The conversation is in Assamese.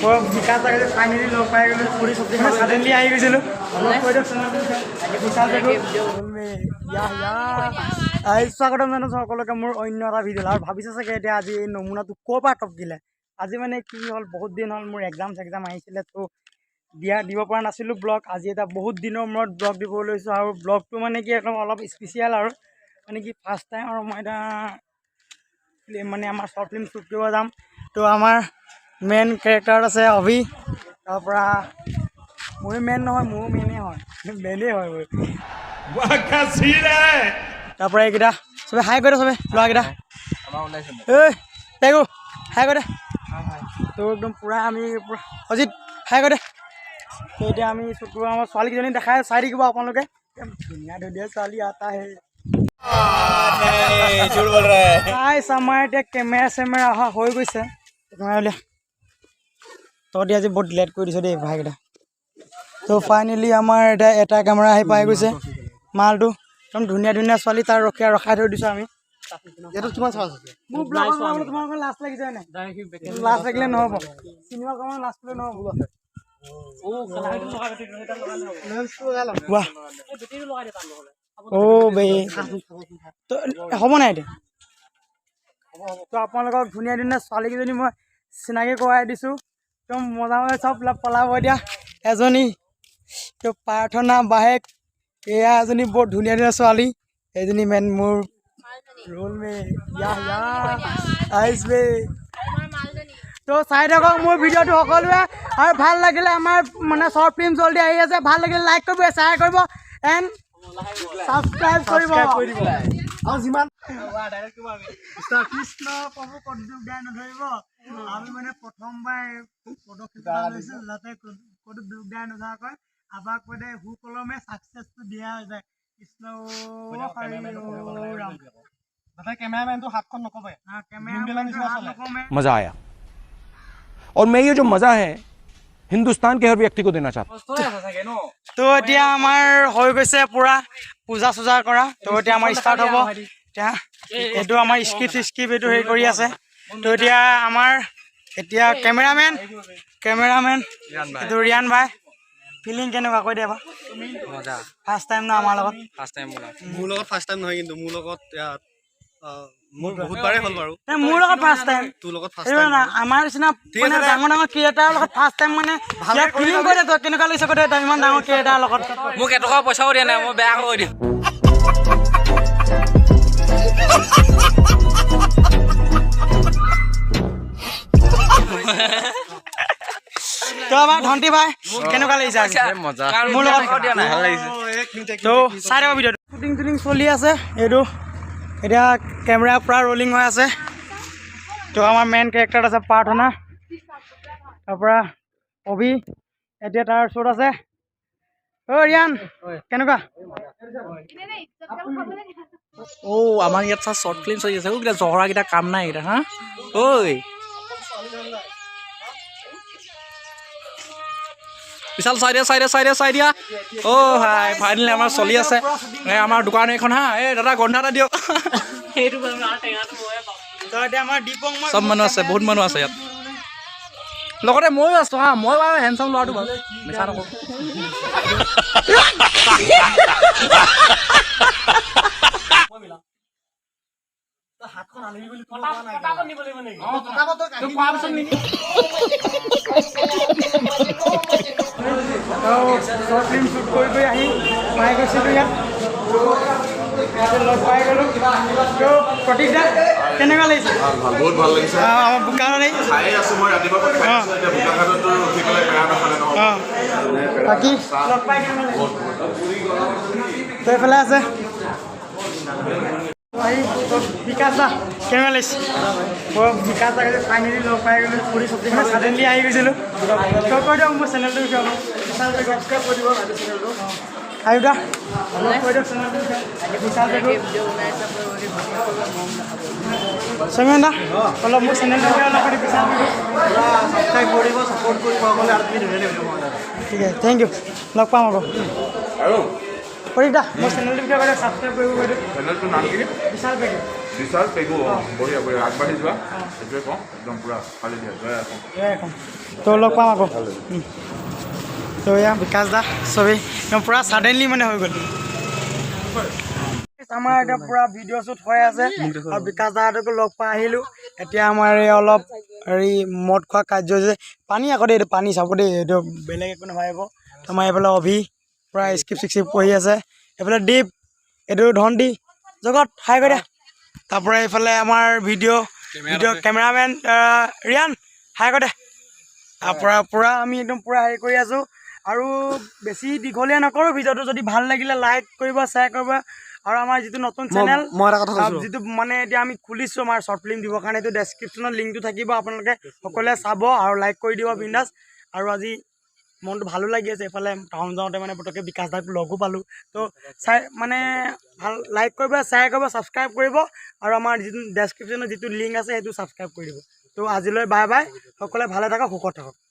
বিকাশ ফাইনেলি লগ পাই গ'লো পুৰি চব্জি খাই ছাডেনলি আহি গৈছিলোঁ স্বাগতম জনাইছোঁ সকলোকে মোৰ অন্য এটা ভিডিঅ' আৰু ভাবিছে চাগে এতিয়া আজি এই নমুনাটো ক'ৰ পৰা টপকিলে আজি মানে কি হ'ল বহুত দিন হ'ল মোৰ এক্সাম আহিছিলে তো দিব পৰা নাছিলোঁ ব্লগ আজি এটা বহুত দিনৰ মূৰত ব্লগ দিব লৈছোঁ আৰু ব্লগটো মানে কি একদম অলপ স্পেচিয়েল আৰু মানে কি ফাৰ্ষ্ট টাইম আৰু মই এটা মানে আমাৰ শ্বৰ্ট ফিল্ম শ্বুট কৰিব যাম তো আমাৰ মেইন কেৰেক্টাৰ আছে অভি তাৰপৰা মোৰ মেইন নহয় মোৰ মেইনেই হয় মেইনেই হয় মোৰ তাৰপৰা এইকেইটা চবে হাই কৰে চবে ল'ৰাকেইটা এই হাই কৰে তো একদম পূৰা আমি পূৰা অজিত হাই কৰে তো এতিয়া আমি শ্বুট কৰিব আমাৰ ছোৱালীকেইজনী দেখাই চাই থাকিব আপোনালোকে ধুনীয়া ধুনীয়া ছোৱালী আটা আমাৰ এতিয়া কেমেৰা অহা হৈ গৈছে কেমেৰা তহঁতি আজি বহুত লেট কৰি দিছ দেই ভাইকেইটা তো ফাইনেলি আমাৰ এতিয়া এটা কেমেৰা আহি পাই গৈছে মালটো একদম ধুনীয়া ধুনীয়া ছোৱালী তাৰ ৰখাই থৈ দিছোঁ আমি মোৰ ব্লগত তোমালোকৰ লাজ লাগিছে নাই লাজ লাগিলে নহ'ব চিনেমা কমাৰ লাজ কৰিলে নহ'ব হ'ব নাই এতিয়া তো আপোনালোকক ধুনীয়া ধুনীয়া ছোৱালীকেইজনী মই চিনাকি কৰাই দিছোঁ একদম মজা মজা চব পলাব এতিয়া এজনী তো প্ৰাৰ্থনা বাহেক এয়া এজনী বৰ ধুনীয়া ধুনীয়া ছোৱালী এইজনী মেইন মোৰ ৰোল মে আহিছ বে তো চাই থাকক মোৰ ভিডিঅ'টো সকলোৱে আৰু ভাল লাগিলে আমাৰ মানে শ্বৰ্ট ফিল্ম জল্দি আহি আছে ভাল লাগিলে লাইক কৰিব শ্বেয়াৰ কৰিব এণ্ড ছাবস্ক্ৰাইব কৰিব আৰু যিমান কৃষ্ণ প্ৰভু ক'তো দুখ নধৰিব আমি মানে প্ৰথমবাৰ পদক্ষেপ লৈছোঁ যাতে ক'তো দুখ দাই নধৰাকৈ আমাক মানে সুকলমে ছাকচেছটো দিয়া হৈ যায় কৃষ্ণ मजा आया और मैं ये जो मजा है हिंदुस्तान के हर व्यक्ति को देना चाहता हूँ তো এতিয়া আমাৰ হৈ গৈছে পুৰা পূজা চূজা কৰা তো এতিয়া আমাৰ ষ্টাৰ্ট হ'ব এতিয়া এইটো আমাৰ স্ক্ৰিপ্ট এইটো হেৰি কৰি আছে তো এতিয়া আমাৰ এতিয়া কেমেৰামেন এইটো ৰিয়ান ভাই ফিলিং কেনেকুৱা কৈ দিয়া মজা ফাৰ্ষ্ট টাইম ন আমাৰ লগত মোৰ লগত ফাৰ্ষ্ট টাইম নহয় কিন্তু মোৰ লগত মোৰ বহুতবাৰে হ'ল বাৰু মোৰ লগত ফাৰ্ষ্ট টাইম তোৰ লগত আমাৰ নিচিনা মানে ডাঙৰ ডাঙৰ ক্ৰিয়েটাৰৰ লগত ফাৰ্ষ্ট টাইম মানে ফিলিং কৰি দে তই কেনেকুৱা লাগিছে কৈ দে ইমান ডাঙৰ ক্ৰিয়েটাৰৰ লগত মোক এটকা পইচাও দিয়া নাই মই বেয়া কৰি দিম তো আমাৰ ধন্তি ভাই কেনেকুৱা লাগিছে মজা মোৰ লগত দিয়া নাই ভাল লাগিছে তো চাই থাকক ভিডিঅ'টো শ্বুটিং চলি আছে এইটো এতিয়া কেমেৰা পূৰা ৰলিং হৈ আছে তো আমাৰ মেইন কেৰেক্টাৰ আছে প্ৰাৰ্থনা তাৰপৰা অভি এতিয়া তাৰ ওচৰত আছে ৰিয়ান কেনেকুৱা আমাৰ ইয়াত চা শ্বৰ্ট ফিল্ম চলি আছে কেইটা জহৰাকেইটা কাম নাই এইকেইটা হা ঐ বিশাল চাই দিয়া হাই ফাইনেলি আমাৰ চলি আছে আমাৰ দোকান এইখন হা এই দাদা গন্ধা এটা দিয়ক চব মানুহ আছে বহুত মানুহ আছে ইয়াত লগতে ময়ো আছো হা মই বাৰু হেণ্ডচাম ল'ৰাটো বাৰু মিছা নকওঁ শ্বৰ্ট ফিল্ম শ্বুট কৰি আহি পাই গৈছিলোঁ ইয়াত লগ পাই গ'লোঁ প্ৰতীক দা কেনেকুৱা লাগিছে বহুত ভাল লাগিছে আমাৰ বোকানে খাই আছো মই ৰাতিপুৱা খাই আছো এতিয়া বোকাখাটতো উঠি পেলাই বেয়া নাখালে নহ'ব বাকী লগ পাই তো এইফালে আছে বিকাশ দা কেনেকুৱা লাগিছে বিকাশ দা ফাইনেলি লগ পাই গ'লো পুৰি চব্জি খাই ছাডেনলি আহি গৈছিলোঁ তই কৈ দিয়ক মোৰ চেনেলটো বিষয়ে ছাবস্ক্ৰাইব কৰি দিব চেনেলটো আৰু দা কৈ দিয়ক চেনেলটো সমীৰণ দা অলপ মোৰ চেনেলটো বিষয়ে অলপ ছাবস্ক্ৰাইব কৰিব ছাপোৰ্ট কৰিব সকলোৱে আৰু তুমি ধুনীয়া লাগিব ঠিক আছে থেংক ইউ লগ পাম আকৌ প্ৰদীপ দা মোৰ চেনেলটো ভিডিঅ' কৰি ছাবস্ক্ৰাইব কৰিব বাইদেউ চেনেলটোৰ নাম কি বিশাল পেগু বিশাল পেগু বঢ়িয়া বঢ়িয়া আগবাঢ়ি যোৱা সেইটোৱে কওঁ একদম পূৰা ফালি দিয়া জয় আসন এখন তো লগ পাম আকৌ তো এয়া বিকাশ দা চবেই একদম পূৰা ছাডেনলি মানে হৈ গ'ল আমাৰ এতিয়া পূৰা ভিডিঅ' শ্বুট হৈ আছে আৰু বিকাশ দাহঁতকো লগ পাই আহিলোঁ এতিয়া আমাৰ এই অলপ হেৰি মদ খোৱা কাৰ্য হৈছে পানী আকৌ দেই এইটো পানী চাব দেই এইটো বেলেগ একো নাভাবিব আমাৰ এইফালে অভি পূৰা স্ক্ৰিপ্ট চিক্ৰিপ্ট পঢ়ি আছে এইফালে দীপ এইটো ধনদি জগত হাই কৰি দিয়া তাৰপৰা এইফালে আমাৰ ভিডিঅ' কেমেৰামেন ৰিয়ান হাই কৰি দে তাৰপৰা পূৰা আমি একদম পূৰা হেৰি কৰি আছোঁ আৰু বেছি দীঘলীয়া নকৰোঁ ভিডিঅ'টো যদি ভাল লাগিলে লাইক কৰিব শ্বেয়াৰ কৰিব আৰু আমাৰ যিটো নতুন চেনেল যিটো মানে এতিয়া আমি খুলিছোঁ আমাৰ শ্বৰ্ট ফিল্ম দিবৰ কাৰণে এইটো ডেছক্ৰিপশ্যনত লিংকটো থাকিব আপোনালোকে সকলোৱে চাব আৰু লাইক কৰি দিব বিন্দাছ আৰু আজি মনটো ভালো লাগি আছে এইফালে টাউন যাওঁতে মানে পটককৈ বিকাশ দাক লগো পালোঁ তো চাই মানে ভাল লাইক কৰিব শ্বেয়াৰ কৰিব ছাবস্ক্ৰাইব কৰিব আৰু আমাৰ যিটো ডেছক্ৰিপশ্যনত যিটো লিংক আছে সেইটো ছাবস্ক্ৰাইব কৰি দিব তো আজিলৈ বাই বাই সকলোৱে ভালে থাকক সুখত থাকক